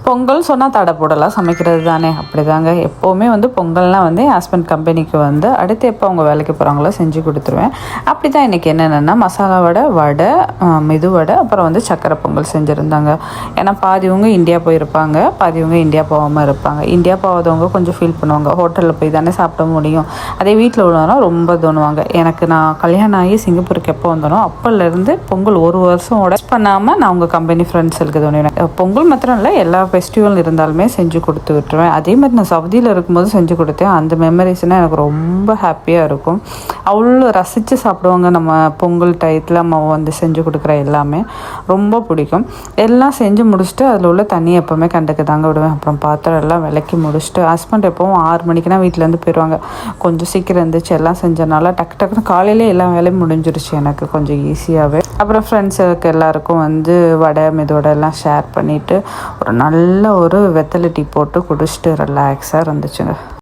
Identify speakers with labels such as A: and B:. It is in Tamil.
A: பொங்கல் சொன்னால் தடை போடலாம், சமைக்கிறது தானே, அப்படி தாங்க எப்போவுமே வந்து பொங்கல்னால் வந்து என் ஹஸ்பண்ட் கம்பெனிக்கு வந்து அடுத்து எப்போ அவங்க வேலைக்கு போகிறாங்களோ செஞ்சு கொடுத்துருவேன். அப்படி தான் இன்றைக்கி என்னென்னா மசாலா வடை, மெதுவடை, அப்புறம் வந்து சக்கரை பொங்கல் செஞ்சுருந்தாங்க. ஏன்னா பாதிவங்க இந்தியா போயிருப்பாங்க, பாதிவங்க இந்தியா போகாமல் இருப்பாங்க. இந்தியா போகாதவங்க கொஞ்சம் ஃபீல் பண்ணுவாங்க, ஹோட்டலில் போய் தானே சாப்பிட முடியும். அதே வீட்டில் உள்ளவங்க ரொம்ப தோணுவாங்க. எனக்கு நான் கல்யாணம் ஆகி சிங்கப்பூருக்கு எப்போ வந்தனோ அப்போலேருந்து பொங்கல் ஒரு வருஷம் உடச் பண்ணாமல் நான் உங்கள் கம்பெனி ஃப்ரெண்ட்ஸுக்கு தோணுவேன். பொங்கல் மாத்திரம் இல்லை, எல்லா ஃபெஸ்டிவல் இருந்தாலுமே செஞ்சு கொடுத்து விட்டுருவேன். அதே மாதிரி நான் சவுதியில் இருக்கும்போது செஞ்சு கொடுத்தேன். அந்த மெமரிஸ்னால் எனக்கு ரொம்ப ஹாப்பியாக இருக்கும். அவ்வளோ ரசித்து சாப்பிடுவாங்க. நம்ம பொங்கல் டயத்தில் நம்ம வந்து செஞ்சு கொடுக்குற எல்லாமே ரொம்ப பிடிக்கும். எல்லாம் செஞ்சு முடிச்சுட்டு அதில் உள்ள தண்ணி எப்போவுமே கண்டுக்கு தாங்க விடுவேன். அப்புறம் பாத்திரம் எல்லாம் விளக்கி முடிச்சுட்டு ஹஸ்பண்ட் எப்போவும் 6 மணிக்குனா வீட்டிலேருந்து போயிடுவாங்க. கொஞ்சம் சீக்கிரம் இருந்துச்சு, எல்லாம் செஞ்சனால டக்குன்னு காலையிலே எல்லா வேலையும் முடிஞ்சிருச்சு, எனக்கு கொஞ்சம் ஈஸியாகவே. அப்புறம் ஃப்ரெண்ட்ஸுக்கு எல்லாருக்கும் வந்து வடை, மெதுவடை எல்லாம் ஷேர் பண்ணிவிட்டு ஒரு நல்ல ஒரு வெத்தலை டீ போட்டு குடிச்சிட்டு ரிலாக்ஸாக இருந்துச்சுங்க.